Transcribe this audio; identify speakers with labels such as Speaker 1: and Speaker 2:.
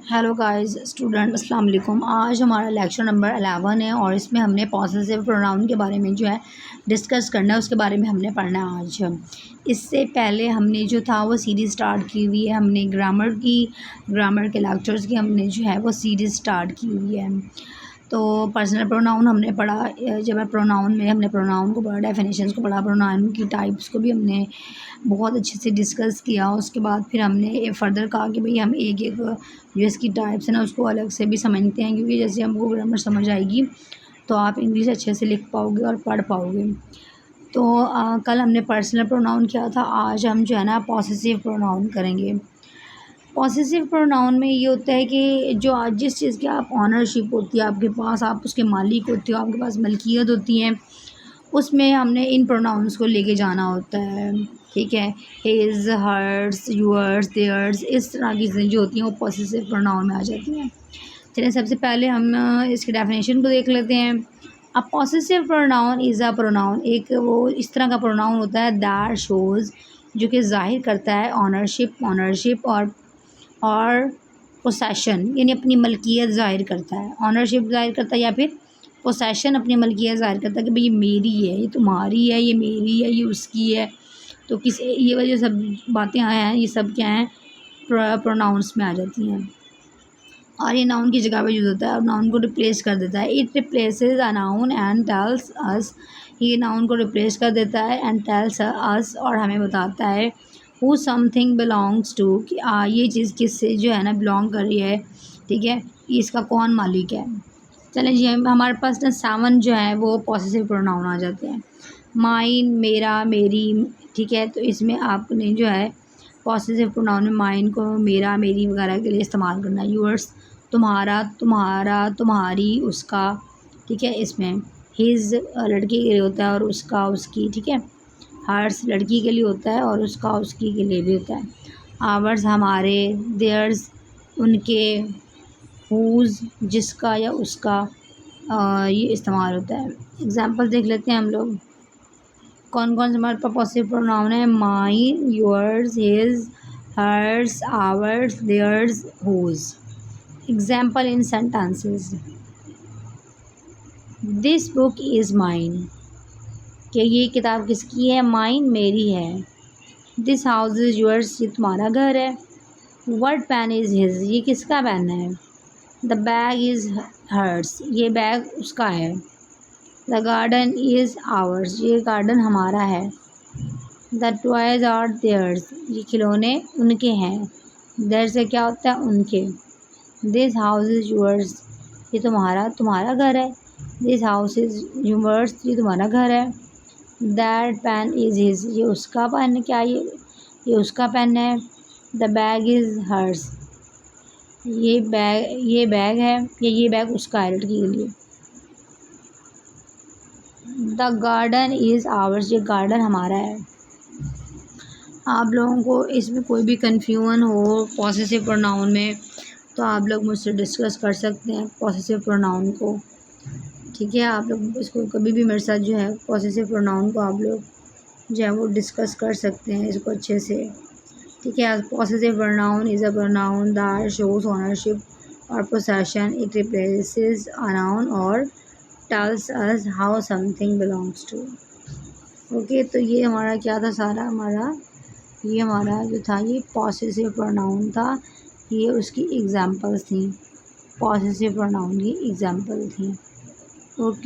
Speaker 1: Hello guys student अस्सलाम वालेकुम। आज हमारा लेक्चर नंबर 11 है और इसमें हमने पॉसेसिव प्रोनाउन के बारे में जो है डिस्कस करना है, उसके बारे में हमने पढ़ना है आज। इससे पहले हमने जो था वो सीरीज़ स्टार्ट की हुई है, हमने ग्रामर के लेक्चर्स की हमने जो है वो सीरीज़ स्टार्ट की हुई है। तो पर्सनल प्रोनाउन हमने पढ़ा, जब प्रोनाउन में हमने प्रोनाउन को पढ़ा, डेफिनेशंस को पढ़ा, प्रोनाउन की टाइप्स को भी हमने बहुत अच्छे से डिस्कस किया। उसके बाद फिर हमने फर्दर कहा कि भाई हम एक एक जो इसकी टाइप्स है ना उसको अलग से भी समझते हैं, क्योंकि जैसे हमको ग्रामर समझ आएगी तो आप इंग्लिश अच्छे से लिख पाओगे और पढ़ पाओगे। तो कल हमने पर्सनल प्रोनाउन किया था, आज हम जो है ना पॉसेसिव प्रोनाउन करेंगे। पॉसेसिव प्रोनाउन में ये होता है कि जो आज जिस चीज़ की आप ऑनरशिप होती है आपके पास, आप उसके मालिक होते हो, आपके पास मलकियत होती है, उसमें हमने इन प्रोनाउंस को लेके जाना होता है। ठीक है, हिज, हर्स, यूअर्स, देयर्स, इस तरह की चीज़ें जो होती हैं वो पॉसेसिव प्रोनाउन में आ जाती हैं। चलिए सबसे पहले हम इसकी डेफिनेशन को देख लेते हैं। A possessive pronoun is a pronoun, एक वो इस तरह का प्रोनाउन होता है दैट शोज़, जो कि ज़ाहिर करता है ऑनरशिप और पोसेशन, यानी अपनी मलकियत ज़ाहिर करता है। ऑनरशिप ज़ाहिर करता है या फिर पोसेशन, अपनी मलकियत ज़ाहिर करता है कि भाई ये मेरी है, ये तुम्हारी है, ये मेरी है, ये उसकी है। तो किस ये वजह सब बातें आए हैं, ये सब क्या हैं, प्रोनाउंस में आ जाती हैं और ये नाउन की जगह पे यूज़ होता है और नाउन को रिप्लेस कर देता है। It replaces a noun and tells us, ये नाउन को रिप्लेस कर देता है एंड टेल्स अस, और हमें बताता है हु समथिंग बिलोंग्स टू, कि ये चीज़ किससे जो है ना बिलोंग कर रही है। ठीक है, इसका कौन मालिक है। चलें जी, हमारे पास ना 7 जो है वो पॉसेसिव प्रोनाउन आ जाते हैं। माइन, मेरा, मेरी। ठीक है, तो इसमें आपने जो है पॉसेसिव प्रोनाउन में माइन को मेरा, मेरी वगैरह के लिए इस्तेमाल करना है। यूअर्स, तुम्हारा, तुम्हारा, तुम्हारी, उसका। ठीक है, इसमें हिज लड़की के लिए होता है और उसका, उसकी। ठीक है, हर्स लड़की के लिए होता है और उसका, उसकी के लिए भी होता है। आवर्स हमारे, देयर्स उनके, हुज़ जिसका या उसका, ये इस्तेमाल होता है। एग्जांपल देख लेते हैं हम लोग, कौन कौन से हमारे पास पॉसेसिव प्रोनाउन है। Mine, yours, his, hers, ours, theirs, whose. Example in sentences, this book is mine, कि ये किताब किसकी है, माइन मेरी है। दिस हाउस इज़ योर्स, ये तुम्हारा घर है। व्हाट पेन इज़ हिज, ये किसका पेन है। द बैग इज़ हर्स, ये बैग उसका है। द गार्डन इज़ आवर्स, ये गार्डन हमारा है। द टॉयज़ आर देयर्स, ये खिलौने उनके हैं। देयर से क्या होता है, उनके। दिस हाउस इज़ योर्स, ये तुम्हारा घर है। दिस हाउस इज़ योर्स, ये तुम्हारा घर है। दैट पेन इज़ हिज, ये उसका पेन है, क्या ये उसका पेन है। द बैग इज़ हर्स, ये बैग है या ये बैग उसका है लड़की के लिए। द गार्डन इज़ आवर्स, ये गार्डन हमारा है। आप लोगों को इसमें कोई भी कन्फ्यूजन हो पॉसेसिव प्रोनाउन में तो आप लोग मुझसे डिस्कस कर सकते हैं पॉसेसिव प्रोनाउन को। ठीक है, आप लोग इसको कभी भी मेरे साथ जो है पॉसेसिव प्रोनाउन को आप लोग जो है वो डिस्कस कर सकते हैं इसको अच्छे से। ठीक है, possessive pronoun is a pronoun that shows ownership और possession, it replaces a noun और tells us how something belongs to. Okay, तो ये हमारा क्या था, ये हमारा जो था ये पॉसेसिव प्रोनाउन था, ये उसकी एग्जांपल्स थी, पॉसेसिव प्रोनाउन की एग्जांपल थी। ओके।